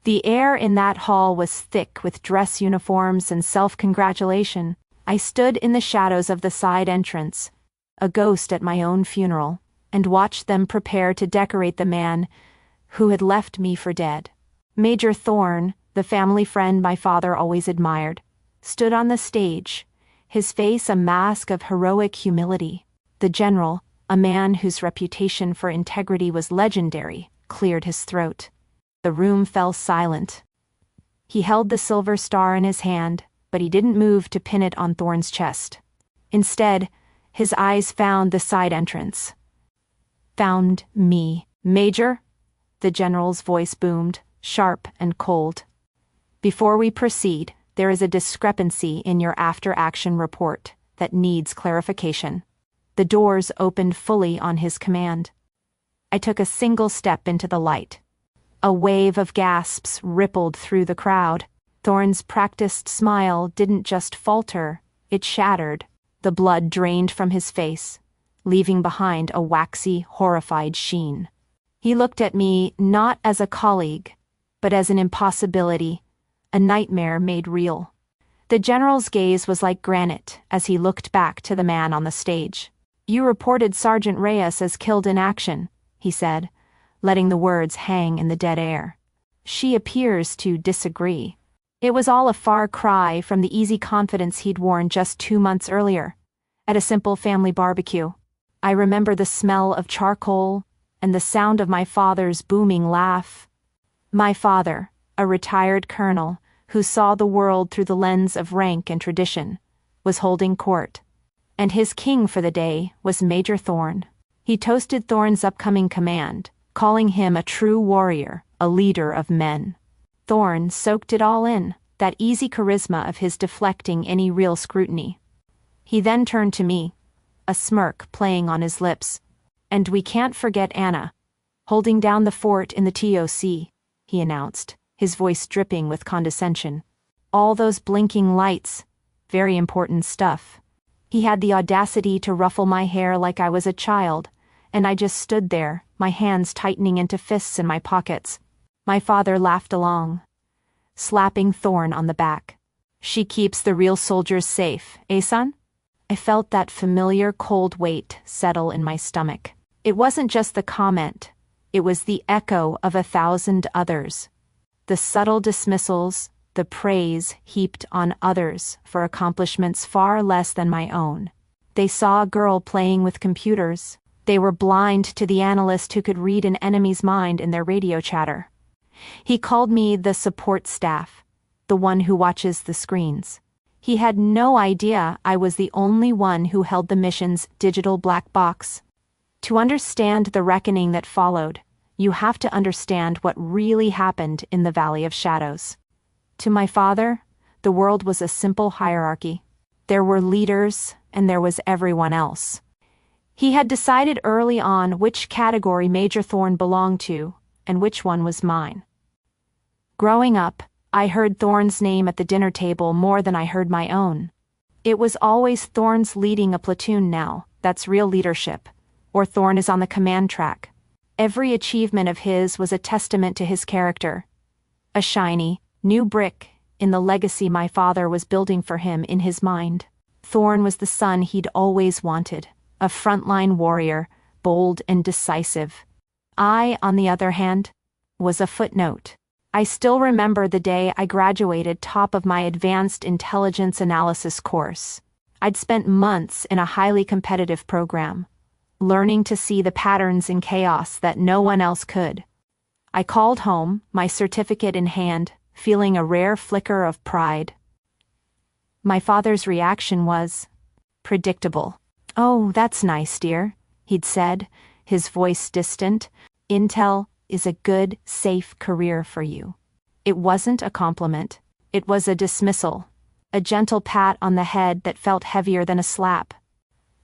The air in that hall was thick with dress uniforms and self-congratulation. I stood in the shadows of the side entrance, a ghost at my own funeral, and watched them prepare to decorate the man who had left me for dead. Major Thorne, the family friend my father always admired, stood on the stage, his face a mask of heroic humility. The general, a man whose reputation for integrity was legendary, cleared his throat. The room fell silent. He held the silver star in his hand, but he didn't move to pin it on Thorne's chest. Instead, his eyes found the side entrance. Found me. Major? The general's voice boomed, sharp and cold. Before we proceed, there is a discrepancy in your after-action report that needs clarification. The doors opened fully on his command. I took a single step into the light. A wave of gasps rippled through the crowd. Thorne's practiced smile didn't just falter, it shattered. The blood drained from his face, leaving behind a waxy, horrified sheen. He looked at me not as a colleague, but as an impossibility, a nightmare made real. The general's gaze was like granite as he looked back to the man on the stage. "You reported Sergeant Reyes as killed in action," he said, letting the words hang in the dead air. "She appears to disagree." It was all a far cry from the easy confidence he'd worn just 2 months earlier, at a simple family barbecue. I remember the smell of charcoal and the sound of my father's booming laugh. My father, a retired colonel who saw the world through the lens of rank and tradition, was holding court. And his king for the day was Major Thorne. He toasted Thorne's upcoming command, calling him a true warrior, a leader of men. Thorne soaked it all in, that easy charisma of his deflecting any real scrutiny. He then turned to me, a smirk playing on his lips. "And we can't forget Anna, holding down the fort in the TOC, he announced, his voice dripping with condescension. "All those blinking lights, very important stuff." He had the audacity to ruffle my hair like I was a child, and I just stood there, my hands tightening into fists in my pockets. My father laughed along, slapping Thorne on the back. "She keeps the real soldiers safe, eh, son?" I felt that familiar cold weight settle in my stomach. It wasn't just the comment, it was the echo of 1,000 others. The subtle dismissals, the praise heaped on others for accomplishments far less than my own. They saw a girl playing with computers. They were blind to the analyst who could read an enemy's mind in their radio chatter. He called me the support staff, the one who watches the screens. He had no idea I was the only one who held the mission's digital black box. To understand the reckoning that followed, you have to understand what really happened in the Valley of Shadows. To my father, the world was a simple hierarchy. There were leaders, and there was everyone else. He had decided early on which category Major Thorne belonged to, and which one was mine. Growing up, I heard Thorne's name at the dinner table more than I heard my own. It was always Thorne's leading a platoon now, that's real leadership, or Thorne is on the command track. Every achievement of his was a testament to his character, a shiny, new brick in the legacy my father was building for him in his mind. Thorne was the son he'd always wanted, a frontline warrior, bold and decisive. I, on the other hand, was a footnote. I still remember the day I graduated top of my advanced intelligence analysis course. I'd spent months in a highly competitive program, learning to see the patterns in chaos that no one else could. I called home, my certificate in hand, feeling a rare flicker of pride. My father's reaction was predictable. "Oh, that's nice, dear," he'd said, his voice distant. "Intel is a good, safe career for you." It wasn't a compliment. It was a dismissal, a gentle pat on the head that felt heavier than a slap.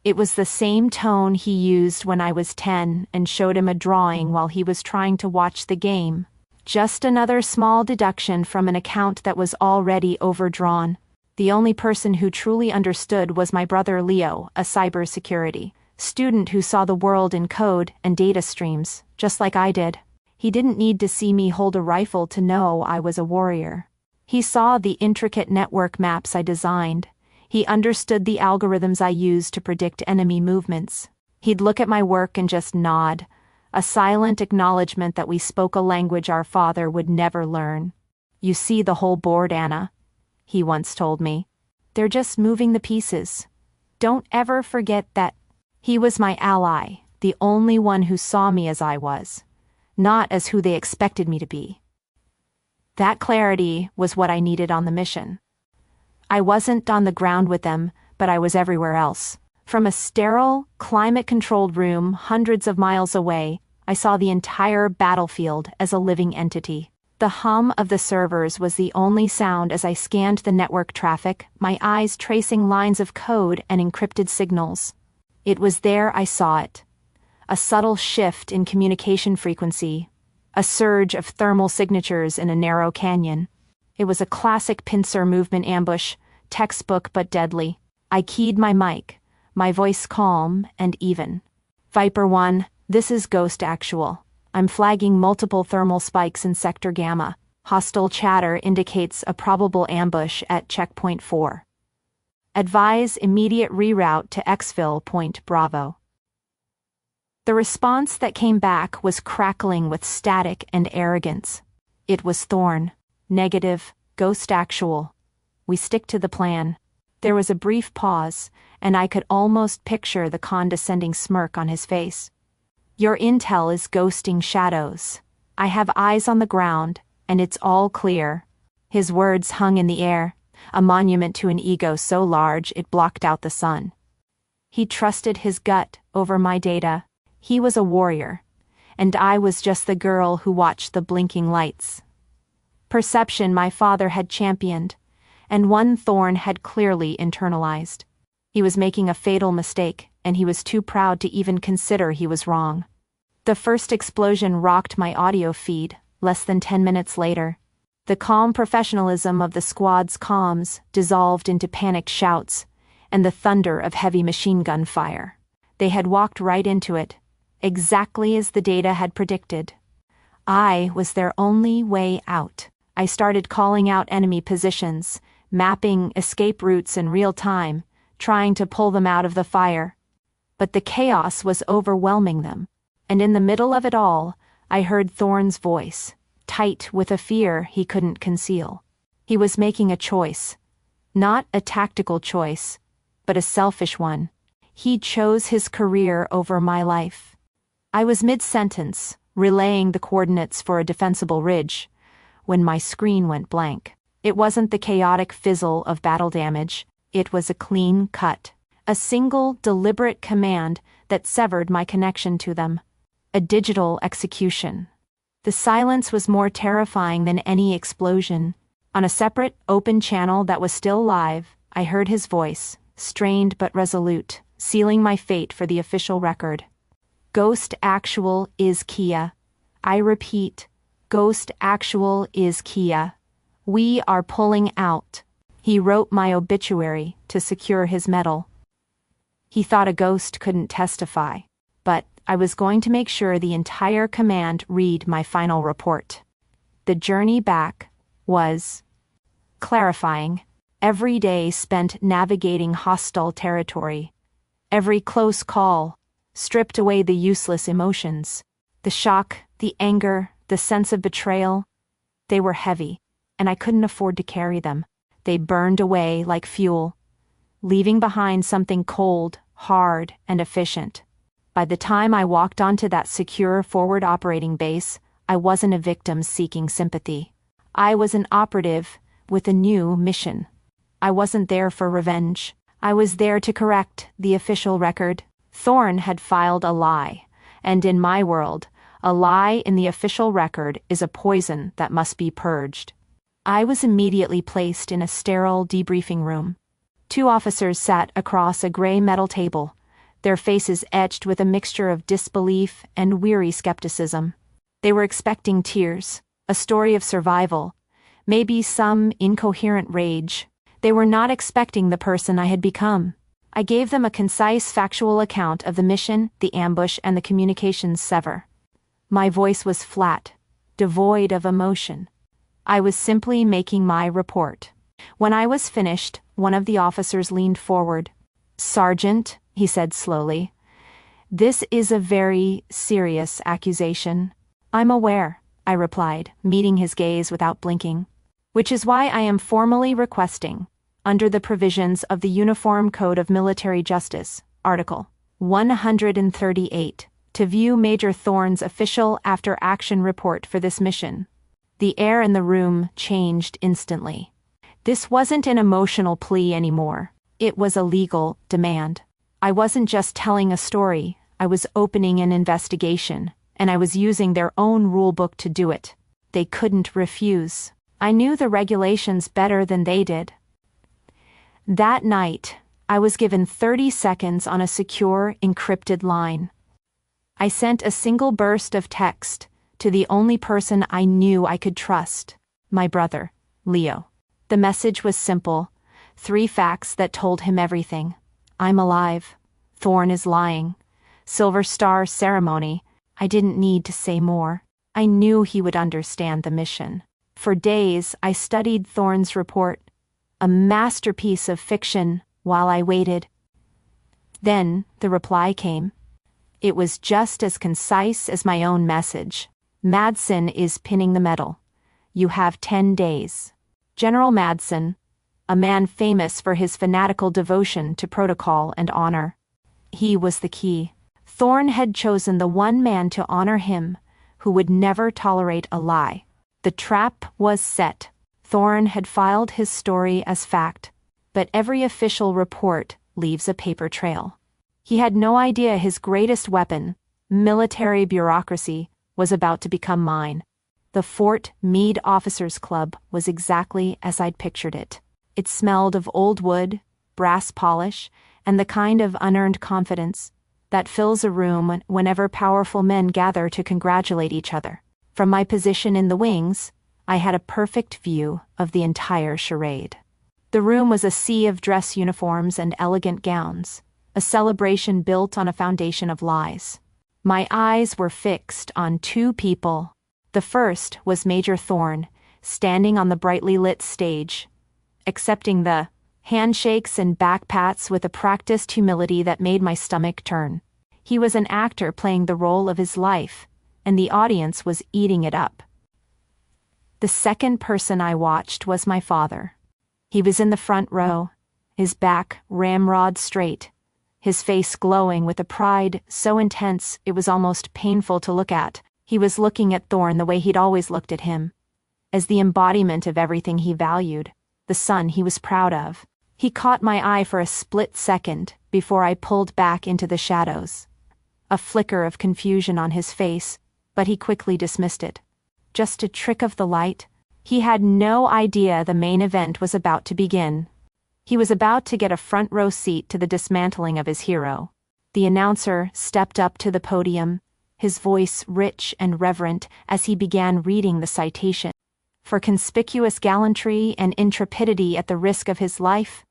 It was the same tone he used when I was 10 and showed him a drawing while he was trying to watch the game. Just another small deduction from an account that was already overdrawn. The only person who truly understood was my brother Leo, a cybersecurity student who saw the world in code and data streams, just like I did. He didn't need to see me hold a rifle to know I was a warrior. He saw the intricate network maps I designed. He understood the algorithms I used to predict enemy movements. He'd look at my work and just nod, a silent acknowledgement that we spoke a language our father would never learn. "You see the whole board, Anna," he once told me. "They're just moving the pieces. Don't ever forget that." He was my ally, the only one who saw me as I was, not as who they expected me to be. That clarity was what I needed on the mission. I wasn't on the ground with them, but I was everywhere else. From a sterile, climate-controlled room hundreds of miles away, I saw the entire battlefield as a living entity. The hum of the servers was the only sound as I scanned the network traffic, my eyes tracing lines of code and encrypted signals. It was there I saw it. A subtle shift in communication frequency, a surge of thermal signatures in a narrow canyon. It was a classic pincer movement ambush, textbook but deadly. I keyed my mic, my voice calm and even. "Viper 1, this is Ghost Actual. I'm flagging multiple thermal spikes in Sector Gamma. Hostile chatter indicates a probable ambush at Checkpoint 4. Advise immediate reroute to Exfil Point Bravo." The response that came back was crackling with static and arrogance. It was Thorn. Negative, Ghost Actual. We stick to the plan. There was a brief pause, and I could almost picture the condescending smirk on his face. "Your intel is ghosting shadows. I have eyes on the ground, and it's all clear." His words hung in the air, a monument to an ego so large it blocked out the sun. He trusted his gut over my data. He was a warrior, and I was just the girl who watched the blinking lights. Perception my father had championed, and one Thorn had clearly internalized. He was making a fatal mistake, and he was too proud to even consider he was wrong. The first explosion rocked my audio feed, less than 10 minutes later. The calm professionalism of the squad's comms dissolved into panicked shouts, and the thunder of heavy machine gun fire. They had walked right into it, exactly as the data had predicted. I was their only way out. I started calling out enemy positions, mapping escape routes in real time, trying to pull them out of the fire. But the chaos was overwhelming them, and in the middle of it all, I heard Thorn's voice, tight with a fear he couldn't conceal. He was making a choice. Not a tactical choice, but a selfish one. He chose his career over my life. I was mid-sentence, relaying the coordinates for a defensible ridge, when my screen went blank. It wasn't the chaotic fizzle of battle damage. It was a clean cut. A single, deliberate command that severed my connection to them. A digital execution. The silence was more terrifying than any explosion. On a separate, open channel that was still live, I heard his voice, strained but resolute, sealing my fate for the official record. "Ghost Actual is Kia. I repeat, Ghost Actual is Kia. We are pulling out." He wrote my obituary to secure his medal. He thought a ghost couldn't testify, but I was going to make sure the entire command read my final report. The journey back was clarifying. Every day spent navigating hostile territory. Every close call stripped away the useless emotions. The shock, the anger, the sense of betrayal. They were heavy, and I couldn't afford to carry them. They burned away like fuel, leaving behind something cold, hard, and efficient. By the time I walked onto that secure forward operating base, I wasn't a victim seeking sympathy. I was an operative with a new mission. I wasn't there for revenge. I was there to correct the official record. Thorn had filed a lie, and in my world, a lie in the official record is a poison that must be purged. I was immediately placed in a sterile debriefing room. 2 officers sat across a gray metal table, their faces etched with a mixture of disbelief and weary skepticism. They were expecting tears, a story of survival, maybe some incoherent rage. They were not expecting the person I had become. I gave them a concise, factual account of the mission, the ambush, and the communications sever. My voice was flat, devoid of emotion. I was simply making my report. When I was finished, one of the officers leaned forward. "Sergeant," he said slowly, "this is a very serious accusation." "I'm aware," I replied, meeting his gaze without blinking. "Which is why I am formally requesting, under the provisions of the Uniform Code of Military Justice, Article 138, to view Major Thorne's official after-action report for this mission." The air in the room changed instantly. This wasn't an emotional plea anymore. It was a legal demand. I wasn't just telling a story, I was opening an investigation, and I was using their own rulebook to do it. They couldn't refuse. I knew the regulations better than they did. That night, I was given 30 seconds on a secure, encrypted line. I sent a single burst of text to the only person I knew I could trust, my brother, Leo. The message was simple, 3 facts that told him everything. I'm alive. Thorne is lying. Silver Star ceremony. I didn't need to say more. I knew he would understand the mission. For days, I studied Thorne's report, a masterpiece of fiction, while I waited. Then, the reply came. It was just as concise as my own message. "Madsen is pinning the medal. You have 10 days. General Madsen, a man famous for his fanatical devotion to protocol and honor. He was the key. Thorne had chosen the one man to honor him, who would never tolerate a lie. The trap was set. Thorne had filed his story as fact, but every official report leaves a paper trail. He had no idea his greatest weapon, military bureaucracy, was about to become mine. The Fort Meade Officers Club was exactly as I'd pictured it. It smelled of old wood, brass polish, and the kind of unearned confidence that fills a room whenever powerful men gather to congratulate each other. From my position in the wings, I had a perfect view of the entire charade. The room was a sea of dress uniforms and elegant gowns, a celebration built on a foundation of lies. My eyes were fixed on 2 people. The first was Major Thorne, standing on the brightly lit stage, accepting the handshakes and backpats with a practiced humility that made my stomach turn. He was an actor playing the role of his life, and the audience was eating it up. The second person I watched was my father. He was in the front row, his back ramrod straight, his face glowing with a pride so intense it was almost painful to look at. He was looking at Thorne the way he'd always looked at him, as the embodiment of everything he valued, the son he was proud of. He caught my eye for a split second before I pulled back into the shadows. A flicker of confusion on his face, but he quickly dismissed it. Just a trick of the light. He had no idea the main event was about to begin. He was about to get a front row seat to the dismantling of his hero. The announcer stepped up to the podium, his voice rich and reverent as he began reading the citation. For conspicuous gallantry and intrepidity at the risk of his life,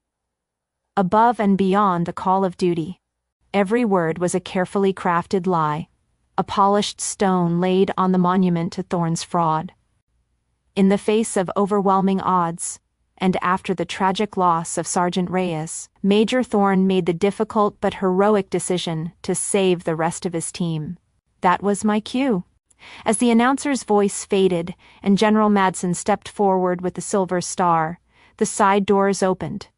above and beyond the call of duty. Every word was a carefully crafted lie, a polished stone laid on the monument to Thorne's fraud. In the face of overwhelming odds, and after the tragic loss of Sergeant Reyes, Major Thorne made the difficult but heroic decision to save the rest of his team. That was my cue. As the announcer's voice faded and General Madsen stepped forward with the Silver Star, the side doors opened.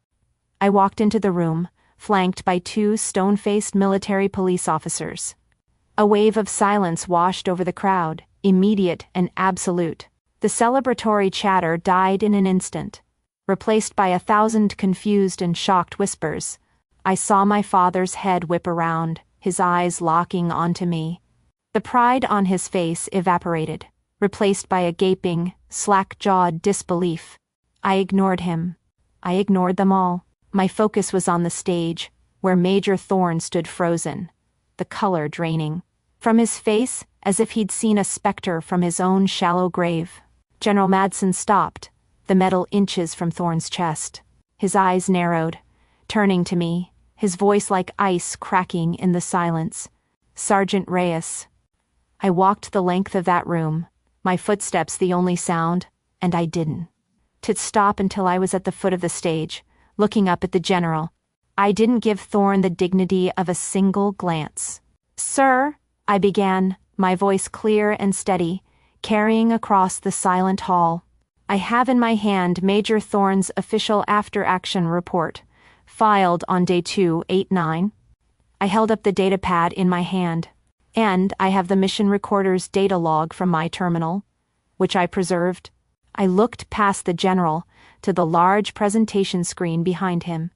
I walked into the room, flanked by 2 stone-faced military police officers. A wave of silence washed over the crowd, immediate and absolute. The celebratory chatter died in an instant, replaced by 1,000 confused and shocked whispers. I saw my father's head whip around, his eyes locking onto me. The pride on his face evaporated, replaced by a gaping, slack-jawed disbelief. I ignored him. I ignored them all. My focus was on the stage, where Major Thorne stood frozen, the color draining from his face as if he'd seen a specter from his own shallow grave. General Madsen stopped, the metal inches from Thorne's chest. His eyes narrowed, turning to me, his voice like ice cracking in the silence. "Sergeant Reyes." I walked the length of that room, my footsteps the only sound, and I didn't. To stop until I was at the foot of the stage, looking up at the general. I didn't give Thorne the dignity of a single glance. "Sir," I began, my voice clear and steady, carrying across the silent hall. "I have in my hand Major Thorne's official after-action report, filed on day 289. I held up the datapad in my hand. "And I have the mission recorder's data log from my terminal, which I preserved." I looked past the general to the large presentation screen behind him.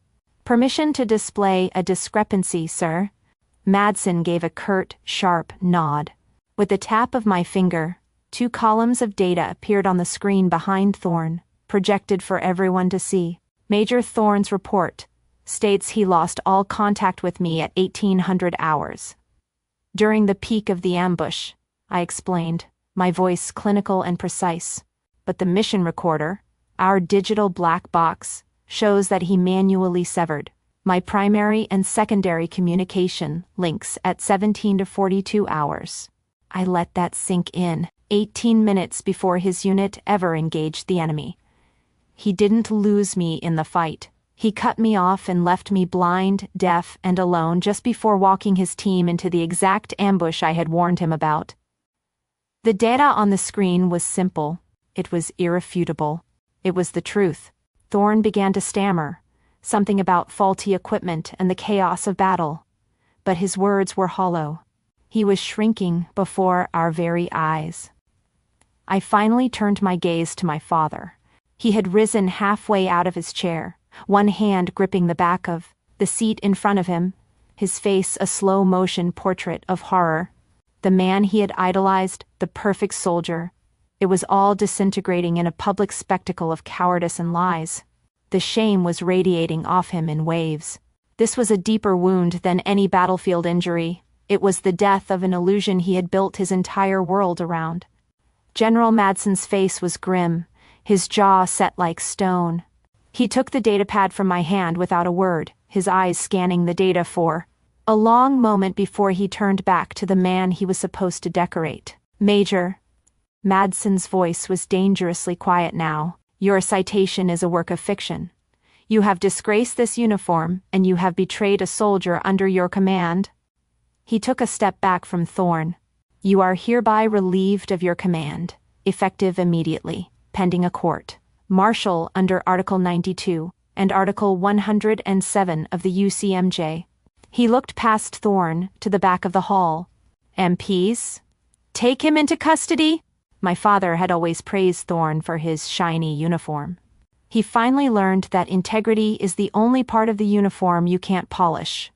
"Permission to display a discrepancy, sir." Madsen gave a curt, sharp nod. With a tap of my finger, 2 columns of data appeared on the screen behind Thorne, projected for everyone to see. Major Thorne's report states he lost all contact with me at 1800 hours. "During the peak of the ambush," I explained, my voice clinical and precise. "But the mission recorder, our digital black box, shows that he manually severed my primary and secondary communication links at 17 to 42 hours. I let that sink in, 18 minutes before his unit ever engaged the enemy. He didn't lose me in the fight. He cut me off and left me blind, deaf, and alone just before walking his team into the exact ambush I had warned him about." The data on the screen was simple. It was irrefutable. It was the truth. Thorne began to stammer, something about faulty equipment and the chaos of battle. But his words were hollow. He was shrinking before our very eyes. I finally turned my gaze to my father. He had risen halfway out of his chair, one hand gripping the back of the seat in front of him, his face a slow-motion portrait of horror. The man he had idolized, the perfect soldier. It was all disintegrating in a public spectacle of cowardice and lies. The shame was radiating off him in waves. This was a deeper wound than any battlefield injury. It was the death of an illusion he had built his entire world around. General Madsen's face was grim, his jaw set like stone. He took the datapad from my hand without a word, his eyes scanning the data for a long moment before he turned back to the man he was supposed to decorate. "Major," Madsen's voice was dangerously quiet now, "your citation is a work of fiction. You have disgraced this uniform, and you have betrayed a soldier under your command." He took a step back from Thorne. "You are hereby relieved of your command, effective immediately, pending a court martial under Article 92 and Article 107 of the UCMJ. He looked past Thorne to the back of the hall. "MPs? Take him into custody?" My father had always praised Thorne for his shiny uniform. He finally learned that integrity is the only part of the uniform you can't polish.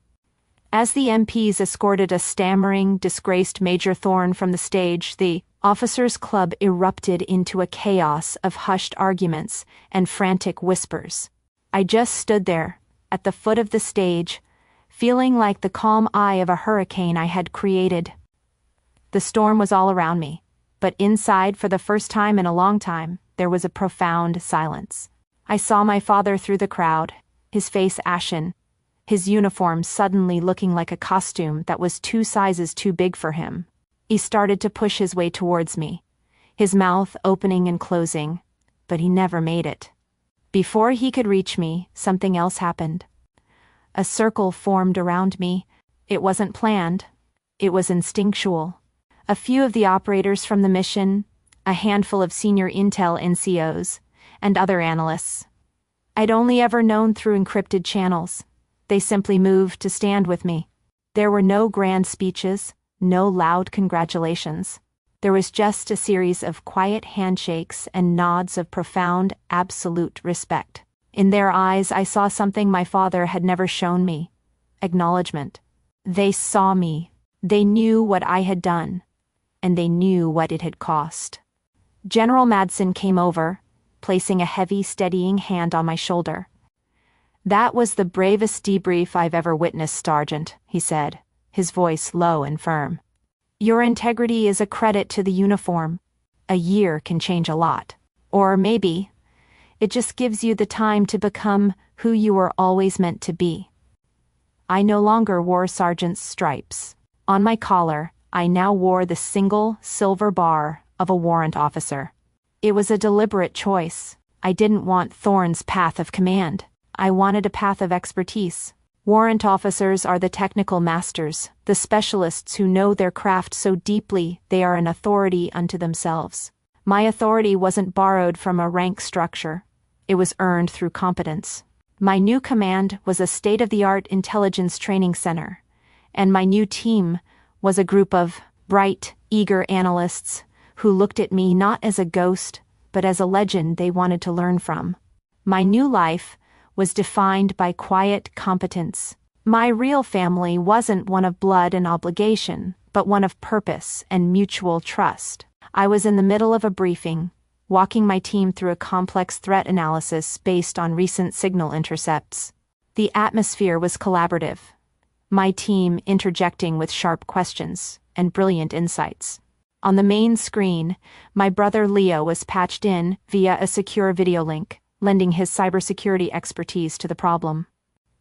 As the MPs escorted a stammering, disgraced Major Thorne from the stage, the Officers' Club erupted into a chaos of hushed arguments and frantic whispers. I just stood there, at the foot of the stage, feeling like the calm eye of a hurricane I had created. The storm was all around me, but inside, for the first time in a long time, there was a profound silence. I saw my father through the crowd, his face ashen, his uniform suddenly looking like a costume that was 2 sizes too big for him. He started to push his way towards me, his mouth opening and closing, but he never made it. Before he could reach me, something else happened. A circle formed around me. It wasn't planned. It was instinctual. A few of the operators from the mission, a handful of senior intel NCOs, and other analysts. I'd only ever known through encrypted channels. They simply moved to stand with me. There were no grand speeches, no loud congratulations. There was just a series of quiet handshakes and nods of profound, absolute respect. In their eyes, I saw something my father had never shown me: acknowledgement. They saw me. They knew what I had done, and they knew what it had cost. General Madsen came over, placing a heavy, steadying hand on my shoulder. "That was the bravest debrief I've ever witnessed, Sergeant," he said, his voice low and firm. "Your integrity is a credit to the uniform. A year can change a lot. Or maybe it just gives you the time to become who you were always meant to be." I no longer wore sergeant's stripes. On my collar, I now wore the single silver bar of a warrant officer. It was a deliberate choice. I didn't want Thorne's path of command. I wanted a path of expertise. Warrant officers are the technical masters, the specialists who know their craft so deeply they are an authority unto themselves. My authority wasn't borrowed from a rank structure. It was earned through competence. My new command was a state-of-the-art intelligence training center, and my new team was a group of bright, eager analysts who looked at me not as a ghost, but as a legend they wanted to learn from. My new life was defined by quiet competence. My real family wasn't one of blood and obligation, but one of purpose and mutual trust. I was in the middle of a briefing, walking my team through a complex threat analysis based on recent signal intercepts. The atmosphere was collaborative, my team interjecting with sharp questions and brilliant insights. On the main screen, my brother Leo was patched in via a secure video link, lending his cybersecurity expertise to the problem.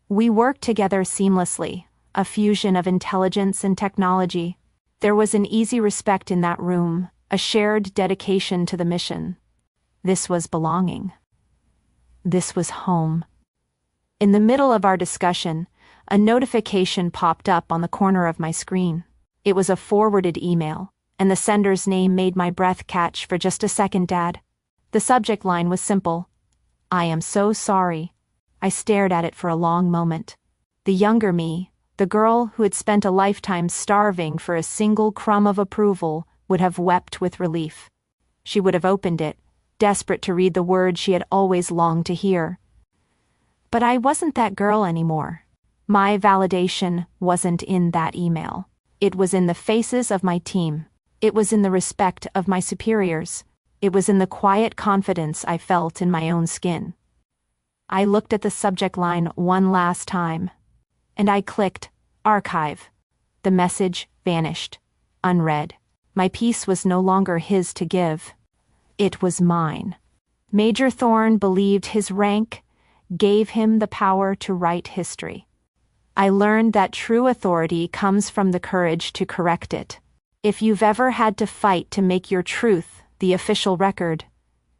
We worked together seamlessly, a fusion of intelligence and technology. There was an easy respect in that room, a shared dedication to the mission. This was belonging. This was home. In the middle of our discussion, a notification popped up on the corner of my screen. It was a forwarded email, and the sender's name made my breath catch for just a second, Dad. The subject line was simple: "I am so sorry." I stared at it for a long moment. The younger me, the girl who had spent a lifetime starving for a single crumb of approval, would have wept with relief. She would have opened it, desperate to read the words she had always longed to hear. But I wasn't that girl anymore. My validation wasn't in that email. It was in the faces of my team. It was in the respect of my superiors. It was in the quiet confidence I felt in my own skin. I looked at the subject line one last time, and I clicked archive. The message vanished, unread. My peace was no longer his to give. It was mine. Major Thorne believed his rank gave him the power to write history. I learned that true authority comes from the courage to correct it. If you've ever had to fight to make your truth the official record,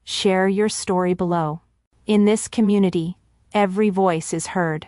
share your story below. In this community, every voice is heard.